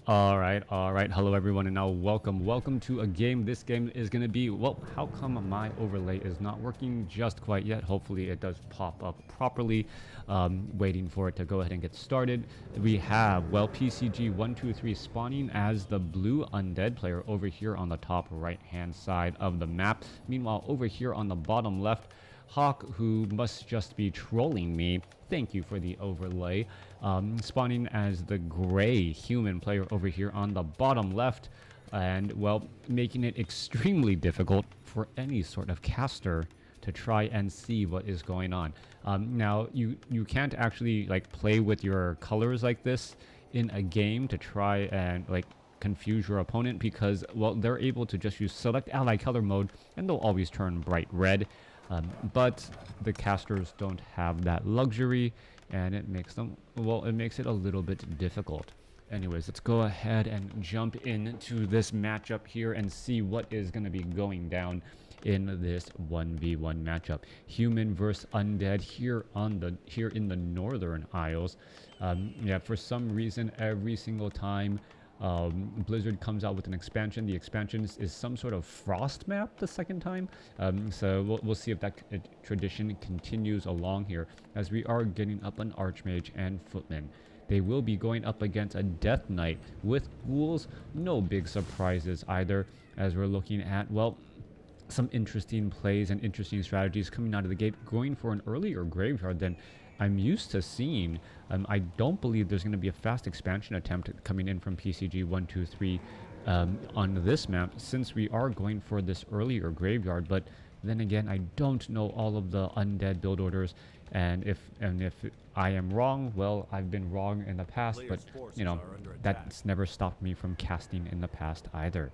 All right. Hello, everyone, and now welcome to a game. This game is going to be, well, how come my overlay is not working just quite yet? Hopefully it does pop up properly. Waiting for it to go ahead and get started. We have, well, pcg123 spawning as the blue undead player over here on the top right-hand side of the map. Meanwhile, over here on the bottom left, Hawk, who must just be trolling me, thank you for the overlay, spawning as the gray human player over here on the bottom left, and, well, making it extremely difficult for any sort of caster to try and see what is going on. Now, you can't actually, like, play with your colors like this in a game to try and, like, confuse your opponent because, well, they're able to just use select ally color mode and they'll always turn bright red. But the casters don't have that luxury, and it makes them, well, it makes it a little bit difficult. Anyways, let's go ahead and jump into this matchup here and see what is going to be going down in this 1v1 matchup. Human versus undead here in the Northern Isles. Yeah, for some reason, every single time Blizzard comes out with an expansion, the expansion is some sort of frost map the second time. So we'll see if that tradition continues along here, as we are getting up an Archmage and Footman. They will be going up against a Death Knight with ghouls. No big surprises either, as we're looking at, well, some interesting plays and interesting strategies coming out of the gate, going for an earlier graveyard than I'm used to seeing. I don't believe there's going to be a fast expansion attempt coming in from pcg123 on this map, since we are going for this earlier graveyard. But then again, I don't know all of the undead build orders, and if I am wrong, well, I've been wrong in the past, but you know, that's never stopped me from casting in the past either.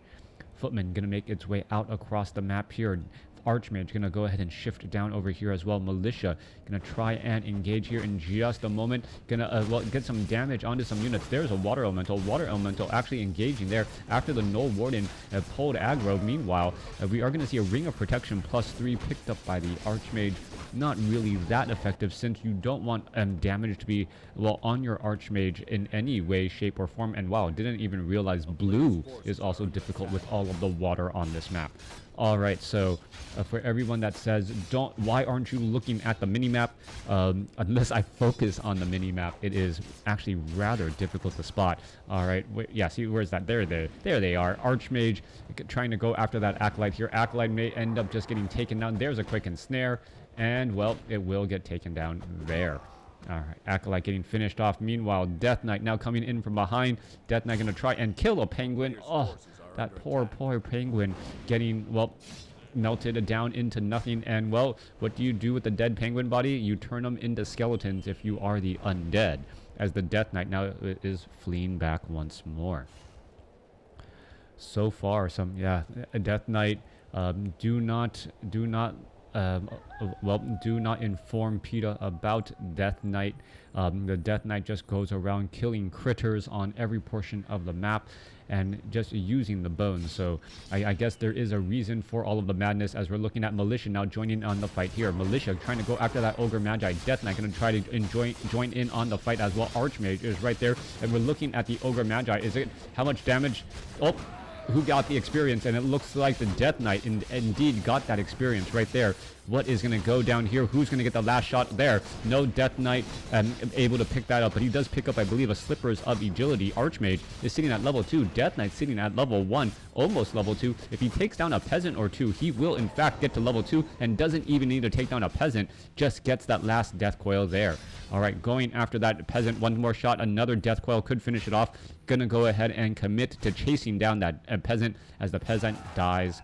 Footman gonna make its way out across the map here. Archmage gonna go ahead and shift down over here as well. Militia gonna try and engage here in just a moment. Gonna well, get some damage onto some units. There's a water elemental. Water elemental actually engaging there after the Null Warden pulled aggro. Meanwhile, we are gonna see a Ring of Protection +3 picked up by the Archmage. Not really that effective, since you don't want damage to be, well, on your Archmage in any way, shape, or form. And wow, didn't even realize blue is also difficult with all of the water on this map. All right, so for everyone that says, why aren't you looking at the minimap? Unless I focus on the minimap, it is actually rather difficult to spot. All right, wait, yeah, see, where's that? There they are. Archmage trying to go after that Acolyte here. Acolyte may end up just getting taken down. There's a quick snare, and, well, it will get taken down there. All right, Acolyte getting finished off. Meanwhile, Death Knight now coming in from behind. Death Knight going to try and kill a penguin. Oh, that poor penguin getting, well, melted down into nothing. And, well, what do you do with the dead penguin body? You turn them into skeletons if you are the undead, as the Death Knight now is fleeing back once more. So far, a Death Knight, do not inform PETA about Death Knight. The Death Knight just goes around killing critters on every portion of the map and just using the bones. So I guess there is a reason for all of the madness, as we're looking at Militia now joining on the fight here. Militia trying to go after that Ogre Magi. Death Knight going to try to join in on the fight as well. Archmage is right there, and we're looking at the Ogre Magi. Is it how much damage? Oh, who got the experience? And it looks like the Death Knight indeed got that experience right there. What is going to go down here? Who's going to get the last shot there? No Death Knight able to pick that up, but he does pick up, I believe, a Slippers of Agility. Archmage is sitting at level 2. Death Knight sitting at level 1, almost level 2. If he takes down a peasant or two, he will in fact get to level 2 and doesn't even need to take down a peasant. Just gets that last death coil there. All right, going after that peasant. One more shot. Another death coil could finish it off. Gonna go ahead and commit to chasing down that peasant, as the peasant dies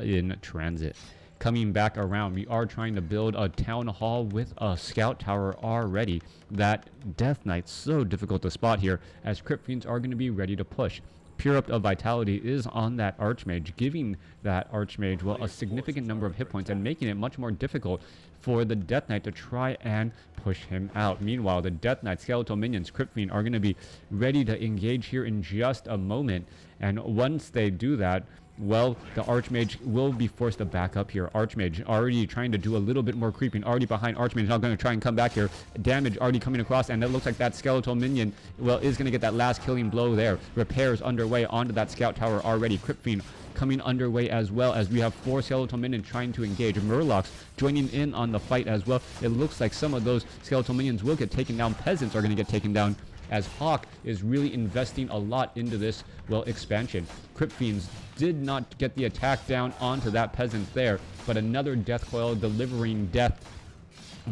in transit. Coming back around, we are trying to build a town hall with a scout tower already. That Death Knight's so difficult to spot here, as Crypt Fiends are going to be ready to push. Pure Up of Vitality is on that Archmage, giving that Archmage, well, a significant number of hit points and making it much more difficult for the Death Knight to try and push him out. Meanwhile, the Death Knight Skeletal Minions, Crypt Fiend, are going to be ready to engage here in just a moment. And once they do that, well, the Archmage will be forced to back up here. Archmage already trying to do a little bit more creeping, already behind Archmage, now going to try and come back here. Damage already coming across, and it looks like that skeletal minion, well, is going to get that last killing blow there. Repairs underway onto that scout tower already. Crypt Fiend coming underway as well, as we have 4 skeletal minions trying to engage. Murlocs joining in on the fight as well. It looks like some of those skeletal minions will get taken down. Peasants are going to get taken down, as Hawk is really investing a lot into this, well, expansion. Crypt Fiends did not get the attack down onto that peasant there, but another death coil delivering death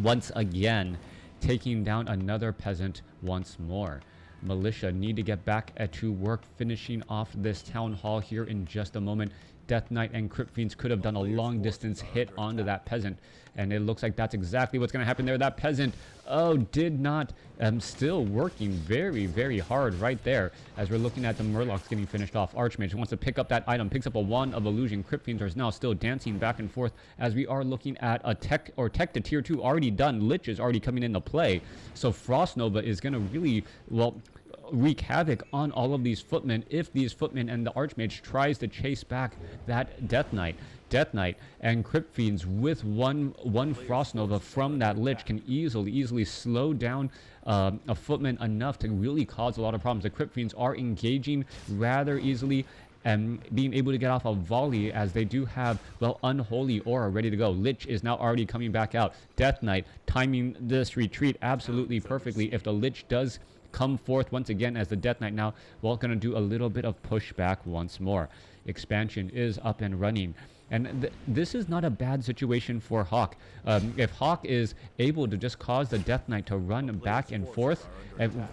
once again, taking down another peasant once more. Militia need to get back to work, finishing off this town hall here in just a moment. Death Knight and Crypt Fiends could have done a long distance hit onto that peasant, and it looks like that's exactly what's going to happen there. That peasant, oh, did not, still working very, very hard right there, as we're looking at the Murlocs getting finished off. Archmage wants to pick up that item, picks up a Wand of Illusion. Crypt Fiends are now still dancing back and forth, as we are looking at a tech to tier 2 already done. Lich is already coming into play, so Frost Nova is going to really, well, wreak havoc on all of these footmen if these footmen and the Archmage tries to chase back that Death Knight. Death Knight and Crypt Fiends with one Frost Nova from that Lich can easily slow down a footman enough to really cause a lot of problems. The Crypt Fiends are engaging rather easily and being able to get off a volley, as they do have, well, Unholy Aura ready to go. Lich is now already coming back out. Death Knight timing this retreat absolutely perfectly. If the Lich does come forth once again as the Death Knight now, well, going to do a little bit of pushback once more. Expansion is up and running. And this is not a bad situation for Hawk. If Hawk is able to just cause the Death Knight to run back and forth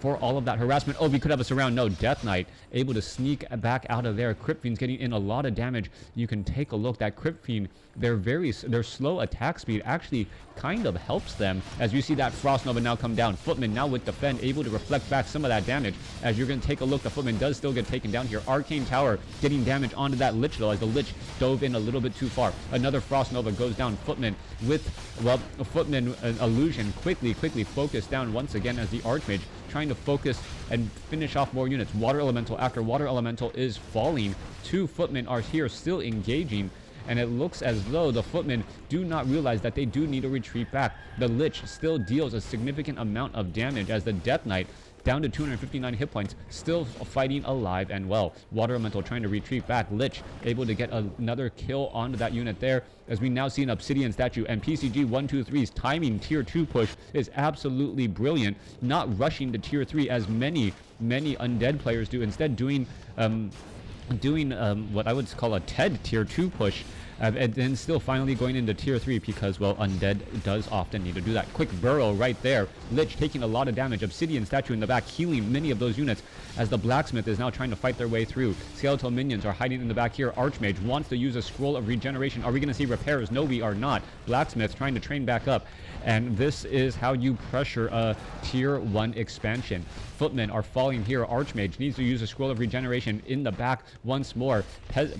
for all of that harassment. Oh, we could have a surround. No, Death Knight able to sneak back out of there. Crypt Fiend's getting in a lot of damage. You can take a look. That Crypt Fiend, their slow attack speed actually kind of helps them, as you see that Frost Nova now come down. Footman now with Defend, able to reflect back some of that damage. As you're going to take a look, the Footman does still get taken down here. Arcane Tower getting damage onto that Lich, though, as the Lich dove in a little bit too far. Another Frost Nova goes down. Footman with, well, a Footman illusion quickly focused down once again, as the Archmage trying to focus and finish off more units. Water Elemental, after Water Elemental is falling, 2 Footmen are here still engaging, and it looks as though the Footmen do not realize that they do need to retreat back. The Lich still deals a significant amount of damage, as the Death Knight, down to 259 hit points, still fighting alive and well. Water Elemental trying to retreat back. Lich able to get another kill onto that unit there, as we now see an Obsidian statue. And pcg123's timing tier 2 push is absolutely brilliant, not rushing to tier 3 as many undead players do, instead doing what I would call a TED tier 2 push, and then still finally going into tier 3, because, well, undead does often need to do that. Quick burrow right there. Lich taking a lot of damage. Obsidian statue in the back healing many of those units, as the blacksmith is now trying to fight their way through. Skeletal minions are hiding in the back here. Archmage wants to use a scroll of regeneration. Are we going to see repairs? No, we are not. Blacksmith trying to train back up, and this is how you pressure a tier 1 expansion. Footmen are falling here. Archmage needs to use a scroll of regeneration in the back once more.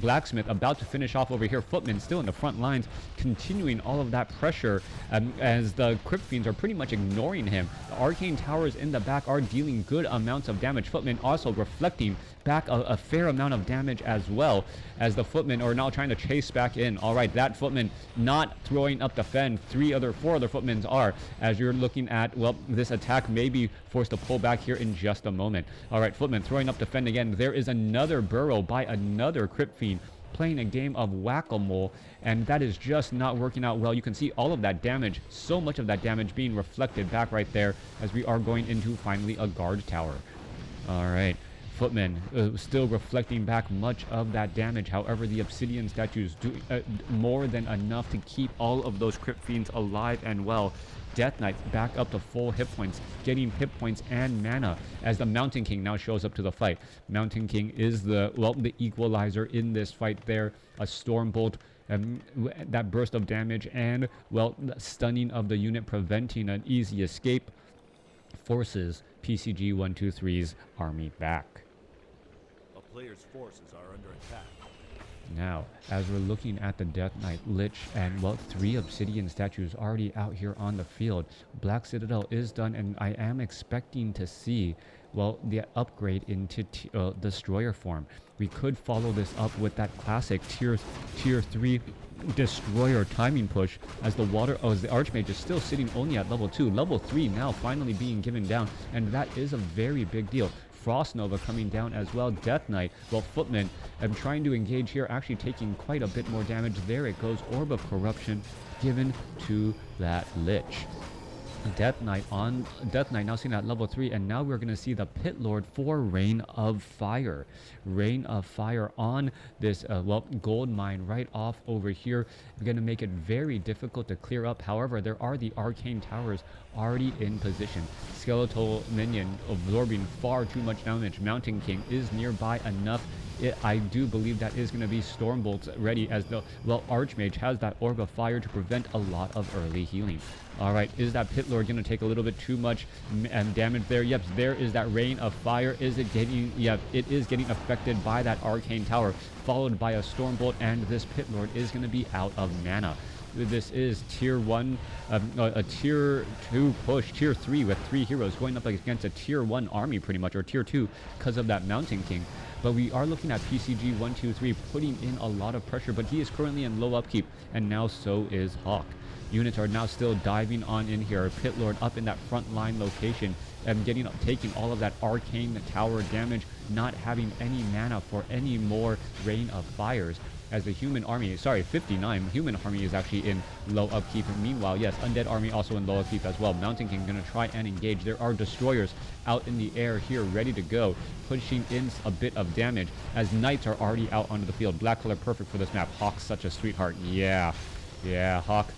Blacksmith about to finish off over here. Footmen still in the front lines, continuing all of that pressure, as the Crypt Fiends are pretty much ignoring him. The Arcane Towers in the back are dealing good amounts of damage. Footmen also reflecting back a fair amount of damage as well, as the Footmen are now trying to chase back in. All right, that Footman not throwing up the Fen. 4 other Footmen are, as you're looking at, well, this attack may be forced to pull back here in just a moment. All right, Footman throwing up the Fen again. There is another burrow by another Crypt Fiend, playing a game of whack-a-mole, and that is just not working out well. You can see all of that damage, so much of that damage being reflected back right there, as we are going into finally a guard tower. All right, Footmen still reflecting back much of that damage. However, the Obsidian statues do more than enough to keep all of those Crypt Fiends alive and well. Death Knight back up to full hit points, getting hit points and mana, as the Mountain King now shows up to the fight. Mountain King is the equalizer in this fight there. A Stormbolt, that burst of damage, and, well, the stunning of the unit, preventing an easy escape, forces pcg123's army back. A player's forces are under attack. Now, as we're looking at the Death Knight, Lich, and, well, 3 Obsidian statues already out here on the field. Black Citadel is done, and I am expecting to see well, the upgrade into destroyer form. We could follow this up with that classic tier 3 destroyer timing push as the archmage is still sitting only at level 2. Level 3 now finally being given down, and that is a very big deal. Frost Nova coming down as well. Death Knight, well, Footman, I'm trying to engage here, actually taking quite a bit more damage. There it goes, Orb of Corruption given to that Lich. Death Knight now seen at level 3, and now we're going to see the Pit Lord for Rain of Fire. Rain of Fire on this, well, gold mine right off over here. We're going to make it very difficult to clear up. However, there are the arcane towers already in position. Skeletal minion absorbing far too much damage. Mountain King is nearby enough. I do believe that is going to be Stormbolts ready, as the, well, Archmage has that Orb of Fire to prevent a lot of early healing. Alright, is that Pit Lord going to take a little bit too much damage there? Yep, there is that Rain of Fire. Is it getting, yep, it is getting affected by that Arcane Tower, followed by a Stormbolt, and this Pit Lord is going to be out of mana. This is tier 1, a tier 2 push, tier 3 with 3 heroes going up against a tier 1 army pretty much, or tier 2 because of that Mountain King. But we are looking at pcg123 putting in a lot of pressure, but he is currently in low upkeep, and now so is Hawk. Units are now still diving on in here. Pit Lord up in that front line location and taking all of that arcane tower damage, not having any mana for any more Rain of Fires. As the human army, sorry, 59, human army is actually in low upkeep. And meanwhile, yes, undead army also in low upkeep as well. Mountain King going to try and engage. There are destroyers out in the air here, ready to go, pushing in a bit of damage as knights are already out onto the field. Black color perfect for this map. Hawk's such a sweetheart. Yeah, Hawk,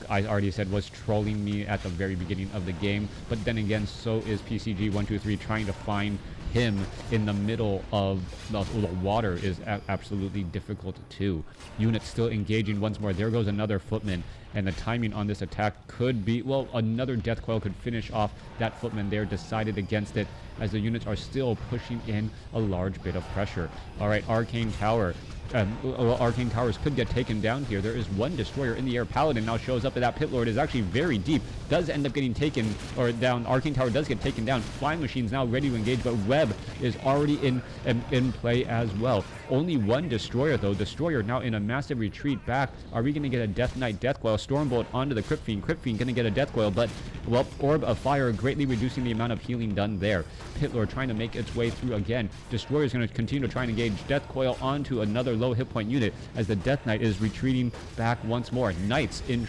I already said, was trolling me at the very beginning of the game, but then again, so is pcg123 trying to find him in the middle of the water is absolutely difficult too. Units still engaging once more. There goes another Footman, and the timing on this attack could be, well, another Death Coil could finish off that Footman there. Decided against it as the units are still pushing in a large bit of pressure. All right, Arcane Tower. Arcane Towers could get taken down here. There is one destroyer in the air. Paladin now shows up, and that Pit Lord is actually very deep. Does end up getting taken, or down. Arcane Tower does get taken down. Flying Machine's now ready to engage, but Web is already in play as well. Only one destroyer, though. Destroyer now in a massive retreat back. Are we going to get a Death Knight Death Coil? Stormbolt onto the Crypt Fiend. Crypt Fiend going to get a Death Coil, but, well, Orb of Fire greatly reducing the amount of healing done there. Pit Lord trying to make its way through again. Destroyer is going to continue to try and engage. Death Coil onto another low hit point unit as the Death Knight is retreating back once more. Knights in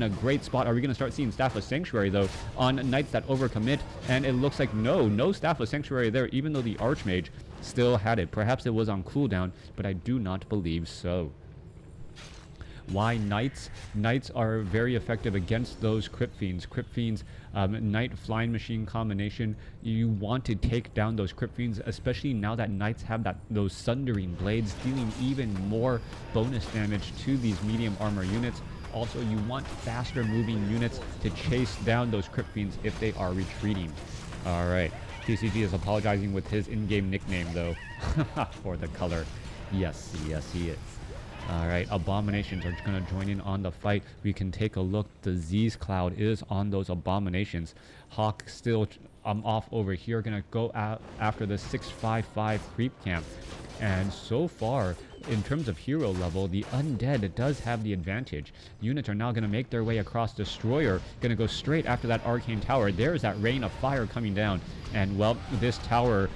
a great spot. Are we going to start seeing Staff of Sanctuary, though, on Knights that overcommit? And it looks like no Staff of Sanctuary there, even though the Archmage still had it. Perhaps it was on cooldown, but I do not believe so. Why Knights? Knights are very effective against those Crypt Fiends. Crypt Fiends, Knight Flying Machine combination. You want to take down those Crypt Fiends, especially now that Knights have those Sundering Blades, dealing even more bonus damage to these medium armor units. Also, you want faster moving units to chase down those Crypt Fiends if they are retreating. All right, PCG is apologizing with his in-game nickname, though, for the color. Yes, he is. Alright, Abominations are going to join in on the fight. We can take a look. Disease Cloud is on those Abominations. Hawk still off over here. Going to go out after the 655 creep camp. And so far, in terms of hero level, the Undead does have the advantage. Units are now going to make their way across Destroyer. Going to go straight after that Arcane Tower. There's that Rain of Fire coming down. And, well, these towers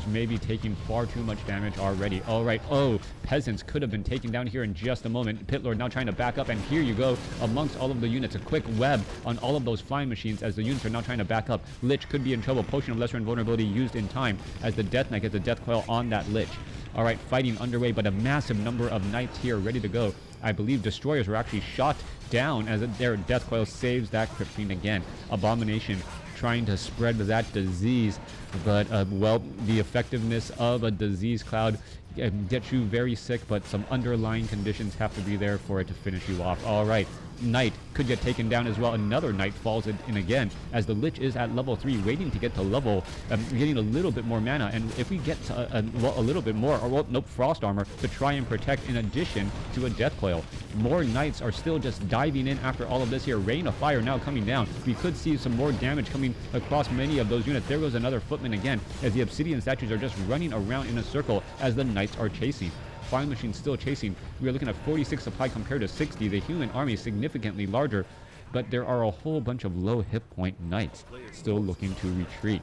may be taking far too much damage already. All right. Oh, Peasants could have been taken down here in just a moment. Pit Lord now trying to back up. And here you go amongst all of the units. A quick web on all of those Flying Machines as the units are now trying to back up. Lich could be in trouble. Potion of Lesser Invulnerability used in time as the Death Knight gets a Death Coil on that Lich. All right, fighting underway, but a massive number of Knights here ready to go. I believe Destroyers were actually shot down as their Death Coil saves that Crypt Fiend again. Abomination trying to spread that disease, but well, the effectiveness of a Disease Cloud get you very sick, but some underlying conditions have to be there for it to finish you off. All right. Knight could get taken down as well. Another Knight falls in again as the Lich is at level 3, waiting to get to level, getting a little bit more mana. And if we get to, well, a little bit more, or well, nope, Frost Armor to try and protect in addition to a Death Coil. More Knights are still just diving in after all of this here. Rain of Fire now coming down. We could see some more damage coming across many of those units. There goes another Footman again as the Obsidian statues are just running around in a circle as the Knights are chasing. Flying Machine still chasing. We are looking at 46 supply compared to 60. The human army is significantly larger, but there are a whole bunch of low hit point Knights still looking to retreat.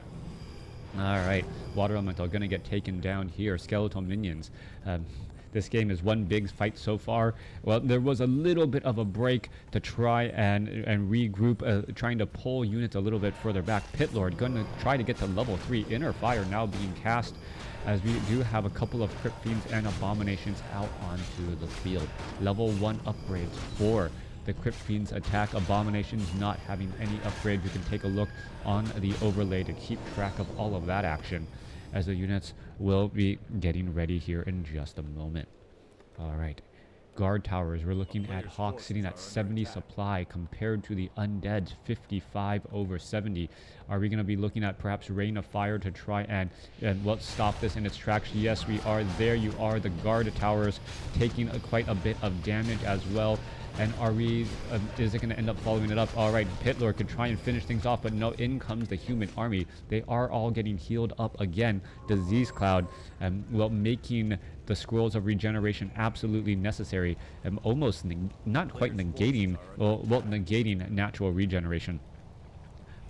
Alright, Water Elemental gonna get taken down here. Skeletal Minions. This game is one big fight so far. Well, there was a little bit of a break to try and regroup, trying to pull units a little bit further back. Pit Lord gonna try to get to level 3. Inner Fire now being cast, as we do have a couple of Crypt Fiends and Abominations out onto the field. Level 1 upgrades for the Crypt Fiends attack. Abominations not having any upgrades. You can take a look on the overlay to keep track of all of that action, as the units will be getting ready here in just a moment. Alright. Guard towers, we're looking at Hawk sitting at 70 supply compared to the Undead's 55 over 70. Are we going to be looking at perhaps Rain of Fire to try and well, stop this in its tracks? Yes, we are. There you are. The guard towers taking quite a bit of damage as well. And are we, is it going to end up following it up? All right, Pit Lord could try and finish things off, but no, in comes the human army. They are all getting healed up again. Disease Cloud, well, making the scrolls of regeneration absolutely necessary, almost not quite negating, well, negating natural regeneration.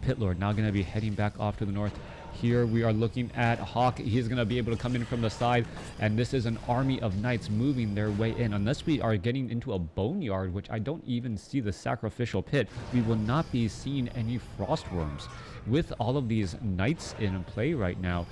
Pit Lord now going to be heading back off to the north. Here we are looking at Hawk. He's going to be able to come in from the side, and this is an army of Knights moving their way in. Unless we are getting into a boneyard, which I don't even see the sacrificial pit, we will not be seeing any frost worms. With all of these Knights in play right now,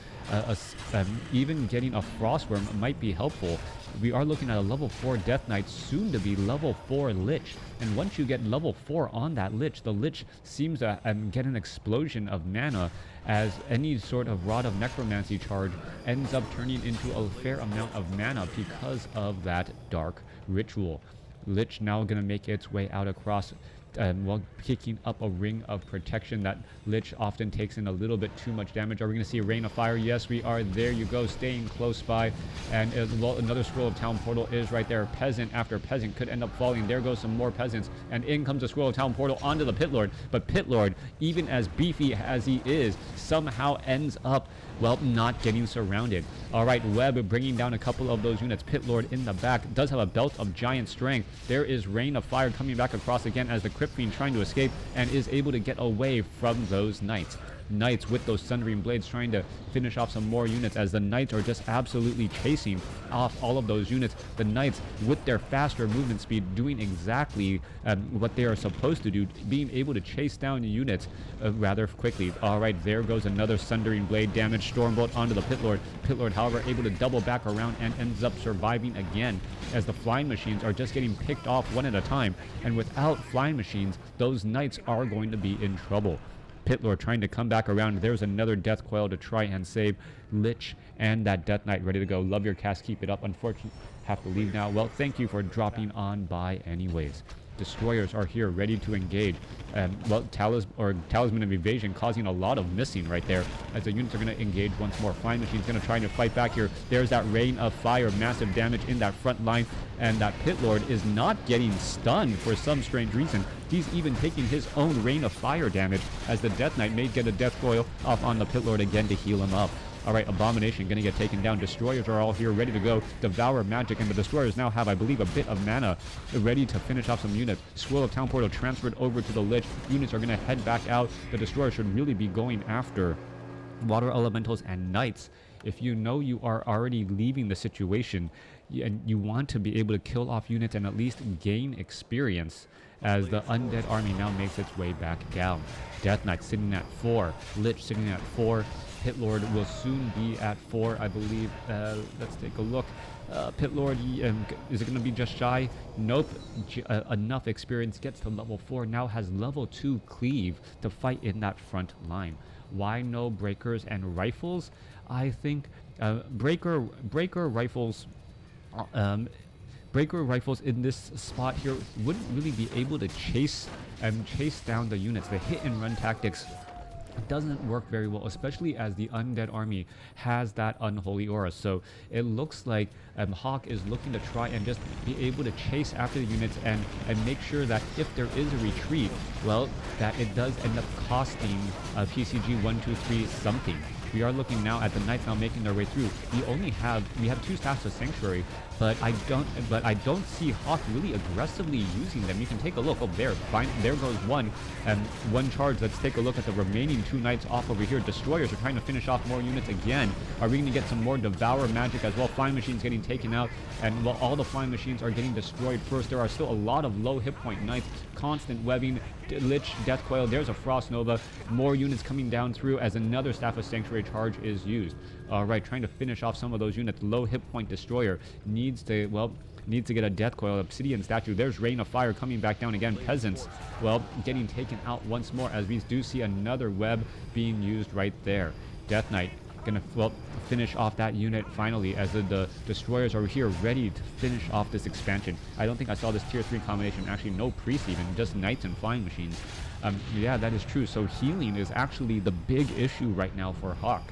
even getting a frost worm might be helpful. We are looking at a level 4 Death Knight, soon to be level 4 Lich. And once you get level 4 on that Lich, the Lich seems to get an explosion of mana, as any sort of Rod of Necromancy charge ends up turning into a fair amount of mana because of that dark ritual. Lich now going to make its way out across, while picking up a ring of protection. That Lich often takes in a little bit too much damage. Are we going to see a Rain of Fire? Yes, we are. There you go, staying close by. And another Scroll of Town Portal is right there. Peasant after Peasant could end up falling. There goes some more Peasants. And in comes a Scroll of Town Portal onto the Pit Lord. But Pit Lord, even as beefy as he is, somehow ends up, well, not getting surrounded. All right, Webb bringing down a couple of those units. Pit Lord in the back does have a Belt of Giant Strength. There is Rain of Fire coming back across again as the Crypt Fiend trying to escape and is able to get away from those Knights. Knights with those Sundering Blades trying to finish off some more units, as the Knights are just absolutely chasing off all of those units. The Knights with their faster movement speed doing exactly what they are supposed to do, being able to chase down units rather quickly. All right, there goes another Sundering Blade damage. Stormbolt onto the Pit Lord. Pit Lord, however, able to double back around and ends up surviving again, as the Flying Machines are just getting picked off one at a time. And without Flying Machines, those Knights are going to be in trouble. Pit Lord trying to come back around. There's another Death Coil to try and save Lich and that Death Knight ready to go. Love your cast, keep it up. Unfortunately, have to leave now. Well, thank you for dropping on by anyways. Destroyers are here ready to engage. Well, Talisman of Evasion causing a lot of missing right there, as the units are going to engage once more. Flying Machine's going to try to fight back here. There's that Rain of Fire, massive damage in that front line, and that Pit Lord is not getting stunned for some strange reason. He's even taking his own Rain of Fire damage, as the Death Knight may get a Death Coil off on the Pit Lord again to heal him up. All right, Abomination going to get taken down. Destroyers are all here ready to go. Devour Magic, and the Destroyers now have, I believe, a bit of mana ready to finish off some units. Scroll of Town Portal transferred over to the Lich. Units are going to head back out. The Destroyers should really be going after Water Elementals and Knights. If you know you are already leaving the situation and you want to be able to kill off units and at least gain experience, as the Undead army now makes its way back down. Death Knight sitting at 4. Lich sitting at 4. Pit Lord will soon be at 4, I believe. Let's take a look. Pit Lord, is it going to be just shy? Nope. Enough experience, gets to level 4, now has level 2 cleave to fight in that front line. Why no breakers and rifles? I think breaker rifles um, breaker rifles in this spot here wouldn't really be able to chase down the units. The hit and run tactics doesn't work very well, especially as the undead army has that unholy aura. So it looks like Hawk is looking to try and just be able to chase after the units and make sure that if there is a retreat, well, that it does end up costing pcg123 something. We are looking now at the knights now making their way through. We have 2 staffs of sanctuary, but I don't see Hawk really aggressively using them. You can take a look. Oh, there goes one charge. Let's take a look at the remaining 2 knights off over here. Destroyers are trying to finish off more units again. Are we going to get some more Devour magic as well? Flying machines getting taken out, and well, all the flying machines are getting destroyed first. There are still a lot of low hit point knights. Constant webbing, Lich, Death Coil. There's a Frost Nova. More units coming down through as another Staff of Sanctuary charge is used. Alright, trying to finish off some of those units. Low hit point Destroyer needs to get a Death Coil. Obsidian Statue. There's Rain of Fire coming back down again. Peasants, well, getting taken out once more as we do see another web being used right there. Death Knight gonna, well, finish off that unit finally as the destroyers are here ready to finish off this expansion. I don't think I saw this tier 3 combination. Actually, no priests even, just knights and flying machines. Yeah, that is true. So healing is actually the big issue right now for Hawk.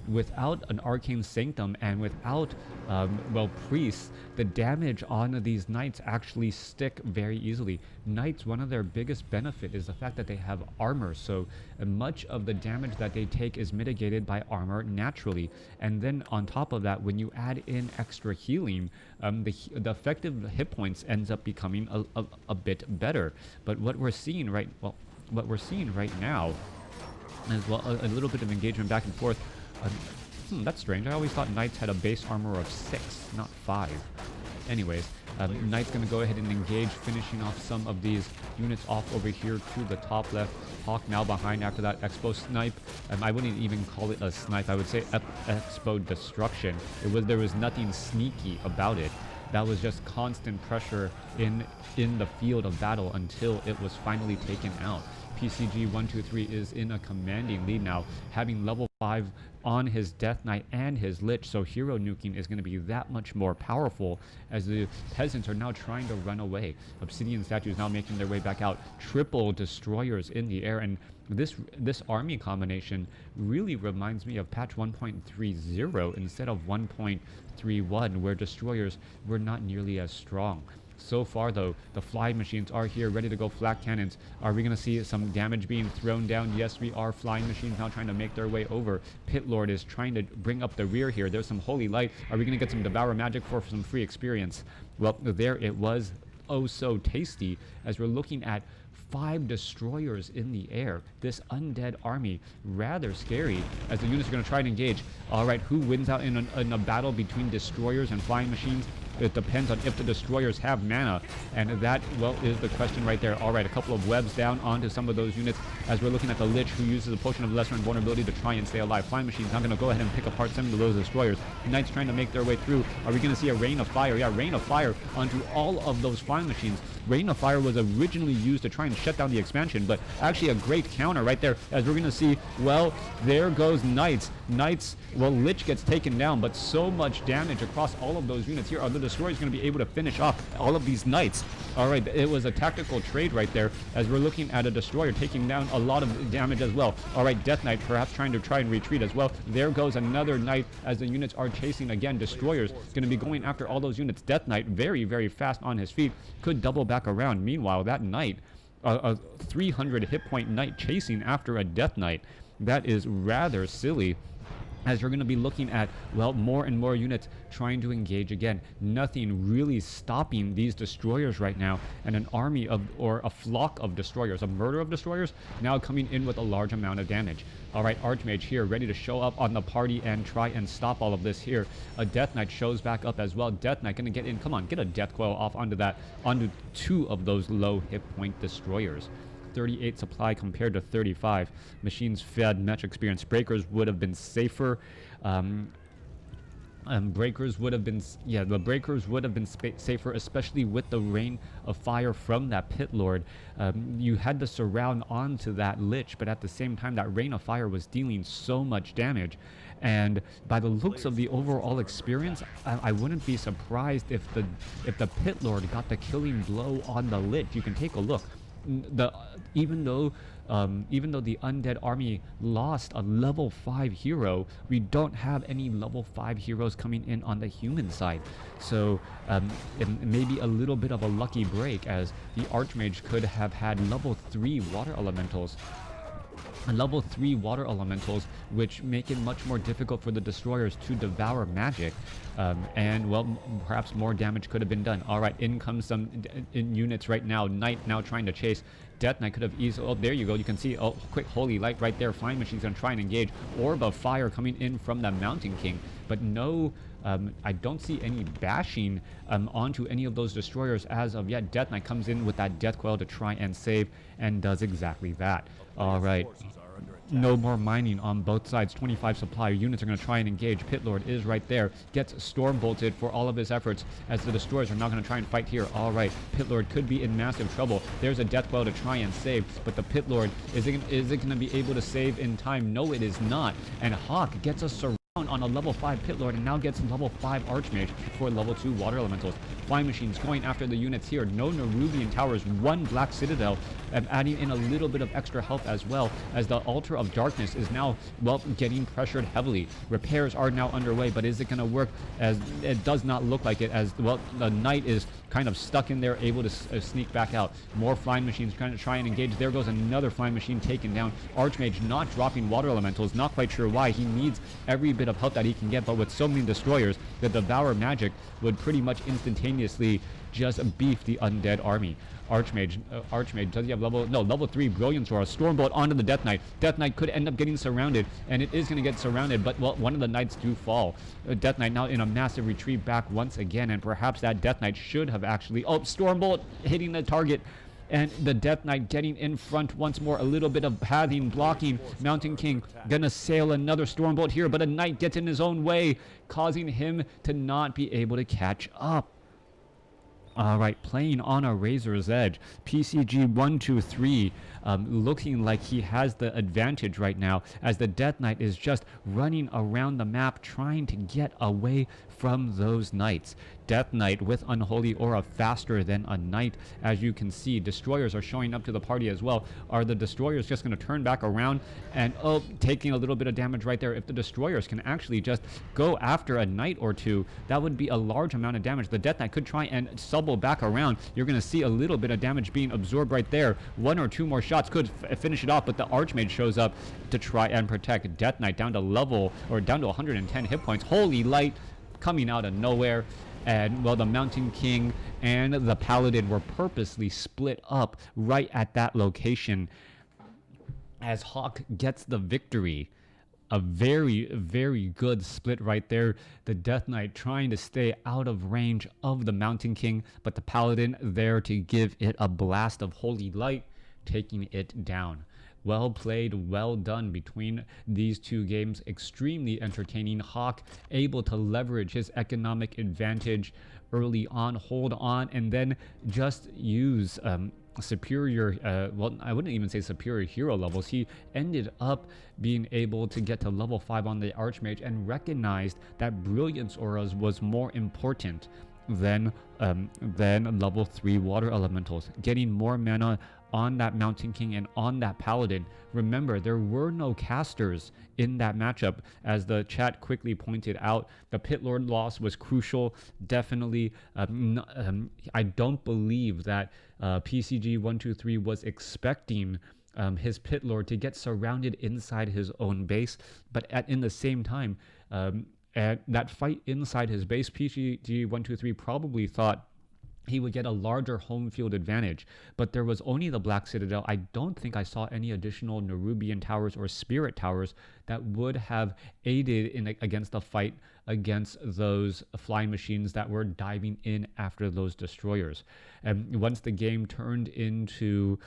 Without an Arcane Sanctum and without, well, priests, the damage on these knights actually stick very easily. Knights, one of their biggest benefit is the fact that they have armor, so much of the damage that they take is mitigated by armor naturally. And then on top of that, when you add in extra healing, the effective hit points ends up becoming a bit better. But what we're seeing right now is, well, a little bit of engagement back and forth. That's strange. I always thought knights had a base armor of 6, not 5. Anyways, knight's going to go ahead and engage, finishing off some of these units off over here to the top left. Hawk now behind after that Expo snipe. I wouldn't even call it a snipe. I would say Expo destruction. There was nothing sneaky about it. That was just constant pressure in the field of battle until it was finally taken out. pcg123 is in a commanding lead now, having level 5 on his Death Knight and his Lich, so hero nuking is going to be that much more powerful as the peasants are now trying to run away. Obsidian statues now making their way back out. Triple destroyers in the air, and this army combination really reminds me of patch 1.30 instead of 1.31, where destroyers were not nearly as strong. So far, though, the flying machines are here, ready to go. Flak cannons. Are we going to see some damage being thrown down? Yes, we are. Flying machines now trying to make their way over. Pit Lord is trying to bring up the rear here. There's some Holy Light. Are we going to get some Devour Magic for some free experience? Well, there it was. Oh, so tasty, as we're looking at 5 destroyers in the air. This undead army, rather scary, as the units are going to try and engage. All right, who wins out in a battle between destroyers and flying machines? It depends on if the destroyers have mana, and that, well, is the question right there. All right, a couple of webs down onto some of those units as we're looking at the Lich, who uses a potion of lesser invulnerability to try and stay alive. Flying machines now going to go ahead and pick apart some of those destroyers. Knights trying to make their way through. Are we going to see a Rain of Fire? Yeah, Rain of Fire onto all of those flying machines. Rain of Fire was originally used to try and shut down the expansion, but actually a great counter right there, as we're going to see, well, there goes Knights. Knights, well, Lich gets taken down, but so much damage across all of those units here. Are the destroyers going to be able to finish off all of these Knights? All right, it was a tactical trade right there, as we're looking at a destroyer taking down a lot of damage as well. All right, Death Knight perhaps trying to retreat as well. There goes another Knight as the units are chasing again. Destroyers going to be going after all those units. Death Knight very, very fast on his feet, could double back around. Meanwhile, that Knight, a 300 hit point Knight chasing after a Death Knight, that is rather silly, as you're going to be looking at, well, more and more units trying to engage again. Nothing really stopping these destroyers right now, and an army of, or a flock of destroyers, a murder of destroyers, now coming in with a large amount of damage. All right, Archmage here, ready to show up on the party and try and stop all of this here. A Death Knight shows back up as well. Death Knight going to get in. Come on, get a Death Coil off onto 2 of those low hit point destroyers. 38 supply compared to 35. Machines fed much experience. Breakers would have been safer. breakers would have been the breakers would have been safer, especially with the rain of fire from that pit lord. You had to surround onto that lich, but at the same time that rain of fire was dealing so much damage. And by the looks of the overall experience, I wouldn't be surprised if the pit lord got the killing blow on the lich. You can take a look. The even though the undead army lost a level 5 hero, we don't have any level 5 heroes coming in on the human side. So it may be a little bit of a lucky break, as the archmage could have had level 3 water elementals. Level 3 water elementals, which make it much more difficult for the destroyers to devour magic, and well, perhaps more damage could have been done. All right, in comes some units right now. Knight now trying to chase. Death Knight could have easily, oh, there you go, you can see, oh, quick holy light right there. Flying Machine's gonna try and engage. Orb of fire coming in from the Mountain King, but no, I don't see any bashing onto any of those destroyers as of yet. Death Knight comes in with that Death Coil to try and save, and does exactly that. All right. No more mining on both sides. 25 supply units are going to try and engage. Pit Lord is right there. Gets storm bolted for all of his efforts, as the destroyers are not going to try and fight here. All right, Pit Lord could be in massive trouble. There's a death coil to try and save, but the Pit Lord, is it going to be able to save in time? No, it is not. And Hawk gets a surround on a level 5 Pit Lord, and now gets level 5 Archmage for level 2 Water Elementals. Flying Machines going after the units here. No Nerubian Towers, 1 Black Citadel, and adding in a little bit of extra health as well, as the Altar of Darkness is now, well, getting pressured heavily. Repairs are now underway, but is it going to work? As it does not look like it, as, well, the Knight is kind of stuck in there, able to sneak back out. More Flying Machines trying to try and engage. There goes another Flying Machine taken down. Archmage not dropping Water Elementals, not quite sure why. He needs every bit of help that he can get, but with so many destroyers, the Devour Magic would pretty much instantaneously just beef the undead army. Archmage, does he have level 3 Brilliance Aura? Stormbolt onto the Death Knight. Death Knight could end up getting surrounded, and it is going to get surrounded, but, well, one of the Knights do fall. Death Knight now in a massive retreat back once again, and perhaps that Death Knight should have actually, oh, Stormbolt hitting the target, and the Death Knight getting in front once more. A little bit of pathing, blocking. Mountain King gonna sail another Stormbolt here, but a Knight gets in his own way, causing him to not be able to catch up. All right, playing on a razor's edge. pcg123 looking like he has the advantage right now, as the Death Knight is just running around the map trying to get away from those Knights. Death Knight with Unholy Aura faster than a Knight, as you can see. Destroyers are showing up to the party as well. Are the Destroyers just going to turn back around and, oh, taking a little bit of damage right there? If the Destroyers can actually just go after a Knight or two, that would be a large amount of damage. The Death Knight could try and subble back around. You're going to see a little bit of damage being absorbed right there. 1 or 2 more shots could finish it off, but the Archmage shows up to try and protect. Death Knight down to 110 hit points. Holy light coming out of nowhere. And, well, the Mountain King and the Paladin were purposely split up right at that location, as Hawk gets the victory. A very, very good split right there. The Death Knight trying to stay out of range of the Mountain King, but the Paladin there to give it a blast of holy light, taking it down. Well played, well done between these two games. Extremely entertaining. Hawk able to leverage his economic advantage early on, hold on, and then just use superior, well, I wouldn't even say superior hero levels. He ended up being able to get to level 5 on the Archmage and recognized that Brilliance Auras was more important than level 3 Water Elementals. Getting more mana on that Mountain King and on that Paladin. Remember, there were no casters in that matchup, as the chat quickly pointed out. The Pit Lord loss was crucial, definitely. I don't believe that pcg123 was expecting his Pit Lord to get surrounded inside his own base, but in the same time, at that fight inside his base, pcg123 probably thought he would get a larger home field advantage. But there was only the Black Citadel. I don't think I saw any additional Nerubian towers or Spirit towers that would have aided in against the fight against those flying machines that were diving in after those destroyers. And once the game turned into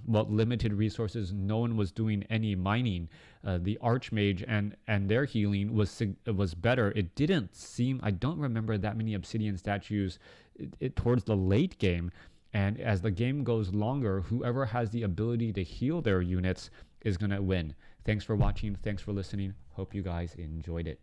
limited resources, no one was doing any mining. The Archmage and their healing was better. It didn't seem, I don't remember that many Obsidian statues towards the late game. And as the game goes longer, whoever has the ability to heal their units is going to win. Thanks for watching. Thanks for listening. Hope you guys enjoyed it.